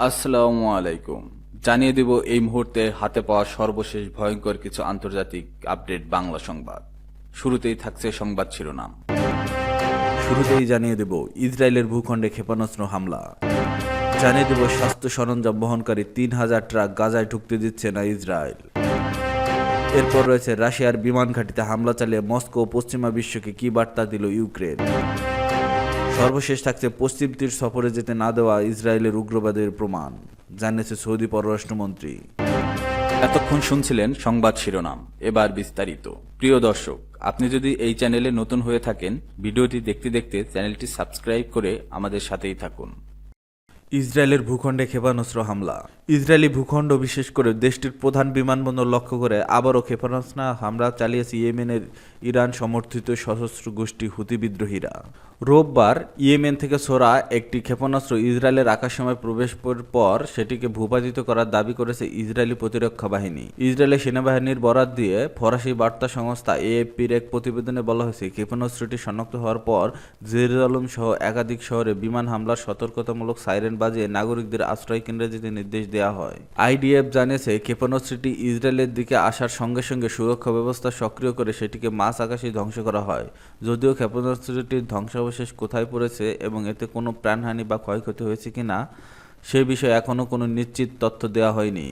আসসালামু আলাইকুম। জানিয়ে দেব এই মুহূর্তে হাতে পাওয়া সর্বশেষ ভয়ঙ্কর কিছু আন্তর্জাতিক আপডেট বাংলা সংবাদ। শুরুতেই থাকছে সংবাদ শিরোনাম। শুরুতেই জানিয়ে দেব ইসরায়েলের ভূখণ্ডে ক্ষেপণাস্ত্র হামলা। জানিয়ে দেব স্বাস্থ্য সরঞ্জাম বহনকারী ৩,০০০ ট্রাক গাজায় ঢুকতে দিচ্ছে না ইসরায়েল। এরপর রয়েছে রাশিয়ার বিমান ঘাঁটিতে হামলা চালিয়ে মস্কো ও পশ্চিমা বিশ্বকে কি বার্তা দিল ইউক্রেন। সর্বশেষ থাকছে পশ্চিম তীর সফরে যেতে না দেওয়া ইসরায়েলের উগ্রবাদের প্রমাণ, জানিয়েছে সৌদি পররাষ্ট্রমন্ত্রী। এতক্ষণ শুনছিলেন সংবাদ শিরোনাম, এবার বিস্তারিত। প্রিয় দর্শক, আপনি যদি এই চ্যানেলে নতুন হয়ে থাকেন, ভিডিওটি দেখতে দেখতে চ্যানেলটি সাবস্ক্রাইব করে আমাদের সাথেই থাকুন। ইসরায়েলের ভূখণ্ডে ক্ষেপণাস্ত্র হামলা। ইসরায়েলি ভূখণ্ড বিশেষ করে দেশটির প্রধান বিমানবন্দর লক্ষ্য করে আবারও ক্ষেপণাস্ত্র হামলা চালিয়েছে ইয়েমেনের ইরান সমর্থিত সশস্ত্র গোষ্ঠী হুতি বিদ্রোহীরা। রোববার ইয়েমেন থেকে ছোড়া একটি ক্ষেপণাস্ত্র ইসরায়েলের আকাশসীমায় প্রবেশ পর সেটিকে ভূপাতিত করার দাবি করেছে ইসরায়েলি প্রতিরক্ষা বাহিনী। ইসরায়েলের সেনাবাহিনীর বরাত দিয়ে ফরাসি বার্তা সংস্থা এএফপির এক প্রতিবেদনে বলা হয়েছে, ক্ষেপণাস্ত্রটি শনাক্ত হওয়ার পর জেরুজালেম সহ একাধিক শহরে বিমান হামলার সতর্কতামূলক সাইরেন বাজিয়ে নাগরিকদের আশ্রয় কেন্দ্রে যেতে নির্দেশ দেওয়া হয়। আইডিএফ জানিয়েছে, ক্ষেপণাস্ত্রটি ইসরায়েলের দিকে আসার সঙ্গে সঙ্গে সুরক্ষা ব্যবস্থা সক্রিয় করে সেটিকে মাঝ আকাশে ধ্বংস করা হয়। যদিও ক্ষেপণাস্ত্রটির ধ্বংসাবশেষ কোথায় পড়েছে এবং এতে কোনো প্রাণহানি বা ক্ষয়ক্ষতি হয়েছে কিনা সে বিষয়ে এখনও কোনো নিশ্চিত তথ্য দেওয়া হয়নি।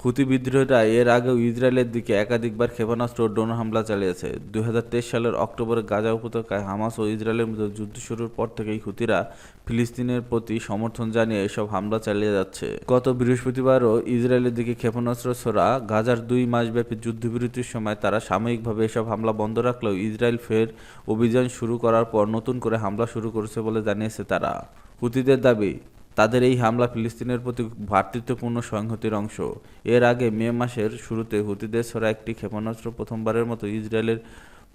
হুতি বিদ্রোহীরা এর আগেও ইসরায়েলের দিকে একাধিকবার ক্ষেপণাস্ত্র ও ড্রোন হামলা চালিয়েছে। 2023 সালের অক্টোবরে গাজা উপত্যকায় হামাস ও ইসরায়েলের মধ্যে যুদ্ধ শুরুর পর থেকেই হুতিরা ফিলিস্তিনের প্রতি সমর্থন জানিয়ে এসব হামলা চালিয়ে যাচ্ছে। গত বৃহস্পতিবারও ইসরায়েলের দিকে ক্ষেপণাস্ত্র ছোড়া গাজার 2 মাসব্যাপী যুদ্ধবিরতির সময় তারা সাময়িকভাবে এসব হামলা বন্ধ রাখলেও ইসরায়েল ফের অভিযান শুরু করার পর নতুন করে হামলা শুরু করেছে বলে জানিয়েছে তারা। হুতিদের দাবি, তাদের এই হামলা ফিলিস্তিনের প্রতি ভ্রাতৃত্বপূর্ণ সংহতির অংশ। এর আগে মে মাসের শুরুতে হুতিদের ছোড়া একটি ক্ষেপণাস্ত্র প্রথমবারের মতো ইসরায়েলের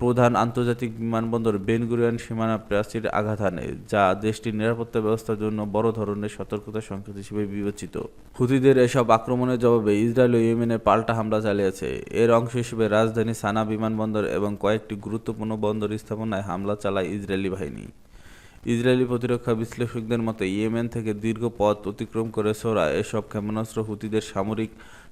প্রধান আন্তর্জাতিক বিমানবন্দর বেন গুরিয়ন সীমানা প্রাচীর আঘাত হানে, যা দেশটির নিরাপত্তা ব্যবস্থার জন্য বড় ধরনের সতর্কতা সংকেত হিসেবে বিবেচিত। হুতিদের এসব আক্রমণের জবাবে ইসরায়েল ও ইয়েমেনে পাল্টা হামলা চালিয়েছে। এর অংশ হিসেবে রাজধানী সানা বিমানবন্দর এবং কয়েকটি গুরুত্বপূর্ণ বন্দর স্থাপনায় হামলা চালায় ইসরায়েলি বাহিনী। ইসরায়েলি প্রতিরক্ষা বিশ্লেষকদের মতে, ইয়েমেন থেকে দীর্ঘ পথ অতিক্রম করে ছোড়া এসব ক্ষেপণাস্ত্র হুতিদের সামরিক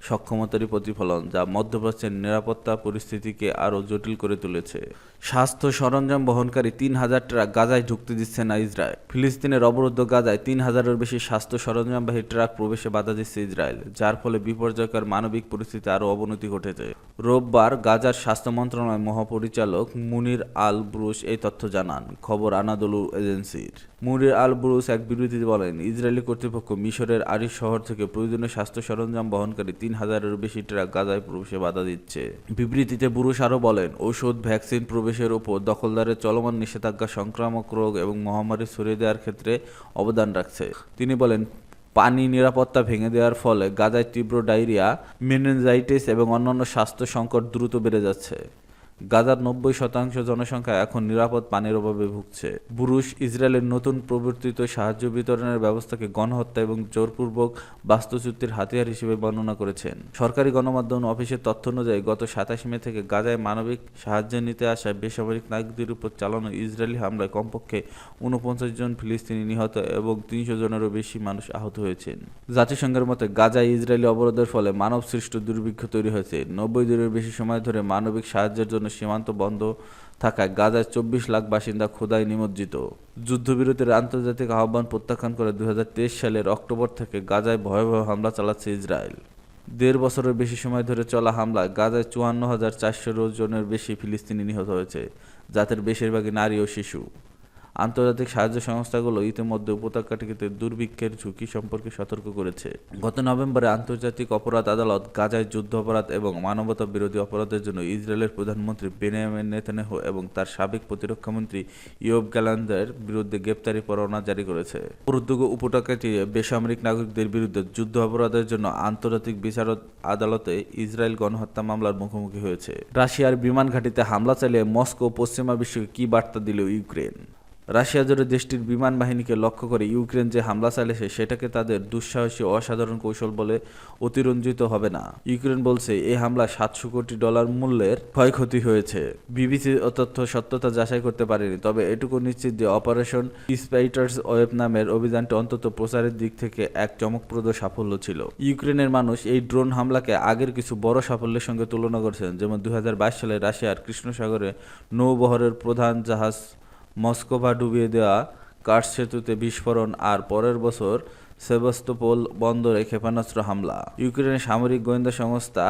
সক্ষমতারই প্রতিফলন, যা মধ্যপ্রাচ্যের নিরাপত্তা পরিস্থিতিকে আরও জটিল করে তুলেছে। স্বাস্থ্য সরঞ্জাম বহনকারী 3,000 ট্রাক গাজায় ঢুকতে দিচ্ছে না ইসরায়েল। ফিলিস্তিনের অবরুদ্ধ গাজায় 3,000-এর বেশি স্বাস্থ্য সরঞ্জামবাহী ট্রাক প্রবেশে বাধা দিচ্ছে ইসরায়েল, যার ফলে বিপর্যয়কর মানবিক পরিস্থিতি আরও অবনতি ঘটেছে। রোববার গাজার স্বাস্থ্য মন্ত্রণালয় মহাপরিচালক মুনির আল ব্রুস এই তথ্য জানান, খবর আনাদোলু এজেন্সির। মুনির আল ব্রুস এক বিবৃতিতে বলেন, ইসরায়েলি কর্তৃপক্ষ মিশরের আরিশ শহর থেকে প্রয়োজনীয় স্বাস্থ্য সরঞ্জাম বহনকারী 3,000-এর বেশি ট্রাক গাজায় প্রবেশে বাধা দিচ্ছে। বিবৃতিতে ব্রুস আরও বলেন, ঔষধ, ভ্যাকসিন প্রবেশের উপর দখলদারের চলমান নিষেধাজ্ঞা সংক্রামক রোগ এবং মহামারী ছড়িয়ে দেওয়ার ক্ষেত্রে অবদান রাখছে। তিনি বলেন, পানি নিরাপত্তা ভেঙে দেওয়ার ফলে গাজায় তীব্র ডায়রিয়া, মেনিনজাইটিস এবং অন্যান্য স্বাস্থ্য সংকট দ্রুত বেড়ে যাচ্ছে। গাজার 90% জনসংখ্যা এখন নিরাপদ পানির অভাবে ভুগছে। বুরুশ ইসরায়েলের নতুন প্রবর্তিত সাহায্য বিতরণের ব্যবস্থাকে গণহত্যা এবং জোরপূর্বক বাস্তুচ্যুতির হাতিয়ার হিসেবে বর্ণনা করেছেন। সরকারি গণমাধ্যম অফিসের তথ্য অনুযায়ী গত 27 মে থেকে গাজায় মানবিক সাহায্য নিতে আসা বেসামরিক নাগরিকদের উপর চালানো ইসরায়েলি হামলায় কমপক্ষে 49 জন ফিলিস্তিনি নিহত এবং 300 জনেরও বেশি মানুষ আহত হয়েছেন। জাতিসংঘের মতে, গাজায় ইসরায়েলি অবরোধের ফলে মানবসৃষ্ট দুর্ভিক্ষ তৈরি হয়েছে। 90 দিনের বেশি সময় ধরে মানবিক সাহায্যের জন্য সীমান্ত বন্ধ থাকায় গাজায় 24 লাখ বাসিন্দা ক্ষুধায় নিমজ্জিত। যুদ্ধবিরতির আন্তর্জাতিক আহ্বান প্রত্যাখ্যান করে 2023 সালের অক্টোবর থেকে গাজায় ভয়াবহ হামলা চালাচ্ছে ইসরায়েল। 1.5 বছরের বেশি সময় ধরে চলা হামলায় গাজায় 54,400 জনের বেশি ফিলিস্তিনি নিহত হয়েছে, যাদের বেশিরভাগই নারী ও শিশু। আন্তর্জাতিক সাহায্য সংস্থাগুলো ইতিমধ্যে উপত্যকাটিতে দুর্ভিক্ষের ঝুঁকি সম্পর্কে সতর্ক করেছে। গত নভেম্বরে আন্তর্জাতিক অপরাধ আদালত গাজায় যুদ্ধ অপরাধ এবং মানবতা বিরোধী অপরাধের জন্য ইসরায়েলের প্রধানমন্ত্রী বেনিয়ামিন নেতানিয়াহু এবং তার সাবেক প্রতিরক্ষামন্ত্রী ইয়োব গ্যালান্টের বিরুদ্ধে গ্রেপ্তারি পরোয়ানা জারি করেছে। উপত্যকাটি বেসামরিক নাগরিকদের বিরুদ্ধে যুদ্ধ অপরাধের জন্য আন্তর্জাতিক বিচার আদালতে ইসরায়েল গণহত্যা মামলার মুখোমুখি হয়েছে। রাশিয়ার বিমান ঘাঁটিতে হামলা চালিয়ে মস্কো পশ্চিমা বিশ্বকে কি বার্তা দিল ইউক্রেন। রাশিয়া জুড়ে দেশটির বিমান বাহিনীকে লক্ষ্য করে ইউক্রেন যে হামলা চালিয়েছে সেটাকে তাদের দুঃসাহসী অসাধারণ কৌশল বলে অতিরঞ্জিত হবে না। ইউক্রেন বলছে এই হামলা $700 কোটি মূল্যের ক্ষয়ক্ষতি হয়েছে। বিবিসি তথ্য সত্যতা যাচাই করতে পারেনি, তবে এটুকু নিশ্চিত যে অপারেশন স্পাইটার্স ওয়েব নামের অভিযানটি অন্তত প্রচারের দিক থেকে এক চমকপ্রদ সাফল্য ছিল। ইউক্রেনের মানুষ এই ড্রোন হামলাকে আগের কিছু বড় সাফল্যের সঙ্গে তুলনা করেছেন, যেমন 2022 সালে রাশিয়ার কৃষ্ণ সাগরে নৌবহরের প্রধান জাহাজ মস্কোভা ডুবিয়ে দেওয়া, কার্স সেতুতে বিস্ফোরণ, আর পরের বছর সেভাস্তোপোল বন্দরে ক্ষেপণাস্ত্র হামলা। ইউক্রেনের সামরিক গোয়েন্দা সংস্থা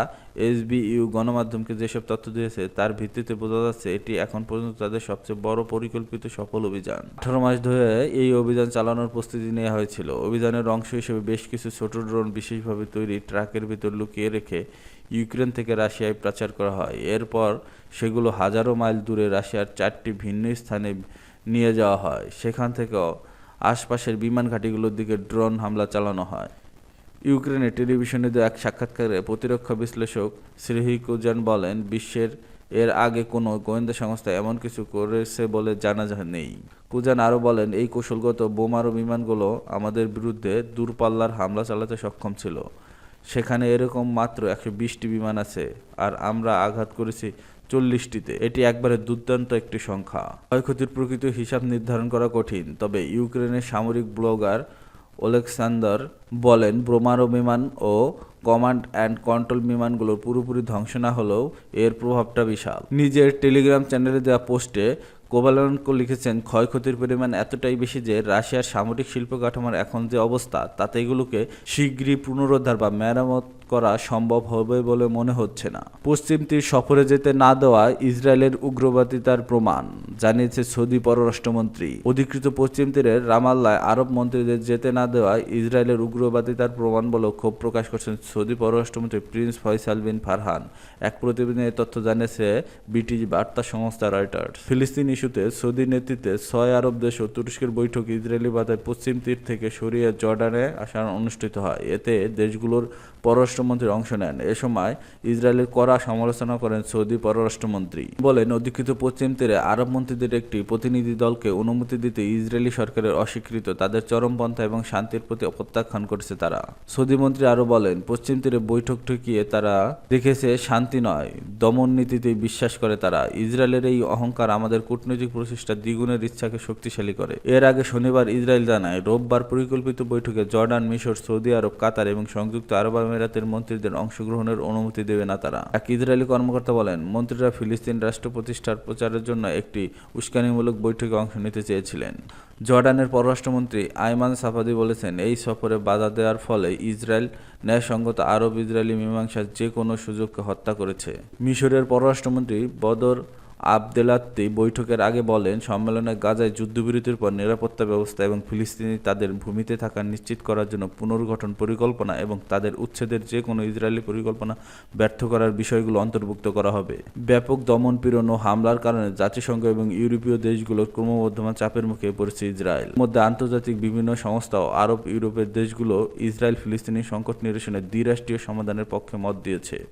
SBU গণমাধ্যমকে যেসব তথ্য দিয়েছে তার ভিত্তিতে বোঝা যাচ্ছে এটি এখন পর্যন্ত তাদের সবচেয়ে বড় পরিকল্পিত সফল অভিযান। 18 মাস ধরে এই অভিযান চালানোর প্রস্তুতি নেওয়া হয়েছিল। অভিযানের অংশ হিসেবে বেশ কিছু ছোট ড্রোন বিশেষভাবে তৈরি ট্রাকের ভিতর লুকিয়ে রেখে ইউক্রেন থেকে রাশিয়ায় পাচার করা হয়। এরপর সেগুলো হাজারো মাইল দূরে রাশিয়ার 4টি ভিন্ন স্থানে নিয়ে যাওয়া হয়। সেখান থেকেও আশপাশের বিমান ঘাঁটিগুলোর দিকে ড্রোন হামলা চালানো হয়। ইউক্রেনের টেলিভিশনে দেওয়া এক সাক্ষাৎকারে প্রতিরক্ষা বিশ্লেষক সের্হিই কুজান বলেন, বিশ্বের এর আগে কোনো গোয়েন্দা সংস্থা এমন কিছু করেছে বলে জানা নেই। কুজান আরও বলেন, এই কৌশলগত বোমারু বিমানগুলো আমাদের বিরুদ্ধে দূরপাল্লার হামলা চালাতে সক্ষম ছিল। সেখানে এরকম মাত্র 120টি বিমান আছে, আর আমরা আঘাত করেছি 40টিতে। এটি একবারে দুর্দান্ত একটি সংখ্যা। ক্ষয়ক্ষতির প্রকৃত হিসাব নির্ধারণ করা কঠিন, তবে ইউক্রেনের সামরিক ব্লগার ওলেক্সান্দার বলেন, বোমারু বিমান ও কমান্ড অ্যান্ড কন্ট্রোল বিমানগুলো পুরোপুরি ধ্বংস না হলেও এর প্রভাবটা বিশাল। নিজের টেলিগ্রাম চ্যানেলে দেওয়া পোস্টে কোভালেনকো লিখেছেন, ক্ষয়ক্ষতির পরিমাণ এতটাই বেশি যে রাশিয়ার সামরিক শিল্প কাঠামোর এখন যে অবস্থা তাতে এগুলোকে শীঘ্রই পুনরুদ্ধার বা মেরামত করা সম্ভব হবে বলে মনে হচ্ছে না। পশ্চিম তীর সফরে যেতে না দেওয়া ইসরায়েলের উগ্রবাদিতার প্রমাণ, জানিয়েছে সৌদি পররাষ্ট্রমন্ত্রী। অধিকৃত পশ্চিম তীরের রামাল্লায় আরব মন্ত্রীদের যেতে না দেওয়া ইসরায়েলের উগ্রবাদিতার প্রমাণ বলে ক্ষোভ প্রকাশ করেছেন সৌদি পররাষ্ট্রমন্ত্রী প্রিন্স ফয়সাল বিন ফারহান। এক প্রতিবেদনে তথ্য জানিয়েছে ব্রিটিশ বার্তা সংস্থা রয়টার্স। ফিলিস্তিন ইস্যুতে সৌদি নেতৃত্বে 6 আরব দেশ ও তুরস্কের বৈঠক ইসরায়েলি বাধায় পশ্চিম তীর থেকে সরিয়ে জর্ডানে আসা অনুষ্ঠিত হয়। এতে দেশগুলোর পররাষ্ট্রমন্ত্রী অংশ নেন। এ সময় ইসরায়েলের কড়া সমালোচনা করেন সৌদি পররাষ্ট্রমন্ত্রী। বলেন, অধিকৃত পশ্চিম তীরে আরব মন্ত্রীদের একটি প্রতিনিধি দলকে অনুমতি দিতে ইসরায়েলি সরকারের অস্বীকৃত তাদের চরমপন্থা এবং শান্তির প্রতি প্রত্যাখ্যান করেছে তারা। সৌদি মন্ত্রী আরও বলেন, পশ্চিম তীরে বৈঠক ঠেকিয়ে তারা দেখেছে শান্তি নয়, দমন নীতিতেই বিশ্বাস করে তারা। ইসরায়েলের এই অহংকার আমাদের কূটনৈতিক প্রচেষ্টা দ্বিগুণের ইচ্ছাকে শক্তিশালী করে। এর আগে শনিবার ইসরায়েল জানায়, রোববার পরিকল্পিত বৈঠকে জর্ডান, মিশর, সৌদি আরব, কাতার এবং সংযুক্ত আরব আমিরাতের মন্ত্রীদের অংশগ্রহণের অনুমতি দেবে না তারা। এক ইসরায়েলি কর্মকর্তা বলেন, মন্ত্রীরা ফিলিস্তিন রাষ্ট্র প্রতিষ্ঠার প্রচারের জন্য একটি উস্কানিমূলক বৈঠকে অংশ নিতে চেয়েছিলেন। জর্ডানের পররাষ্ট্রমন্ত্রী আইমান সাফাদি বলেছেন, এই সফরে বাধা দেওয়ার ফলে ইসরায়েল ন্যায়সঙ্গত আরব ইসরায়েলি মীমাংসার যে কোনো সুযোগকে হত্যা করেছে। মিশরের পররাষ্ট্রমন্ত্রী বদর আবদেলাত্তি বৈঠকের আগে বলেন, সম্মেলনে গাজায় যুদ্ধবিরতির পর নিরাপত্তা ব্যবস্থা এবং ফিলিস্তিনি তাদের ভূমিতে থাকা নিশ্চিত করার জন্য পুনর্গঠন পরিকল্পনা এবং তাদের উচ্ছেদের যে কোনো ইসরায়েলি পরিকল্পনা ব্যর্থ করার বিষয়গুলো অন্তর্ভুক্ত করা হবে। ব্যাপক দমন-পীড়ন ও হামলার কারণে জাতিসংঘ এবং ইউরোপীয় দেশগুলোর ক্রমবর্ধমান চাপের মুখে পড়েছে ইসরায়েল। মধ্যে আন্তর্জাতিক বিভিন্ন সংস্থা ও আরব ইউরোপের দেশগুলো ইসরায়েল ফিলিস্তিনি সংকট নিরসনে দ্বিরাষ্ট্রীয় সমাধানের পক্ষে মত দিয়েছে।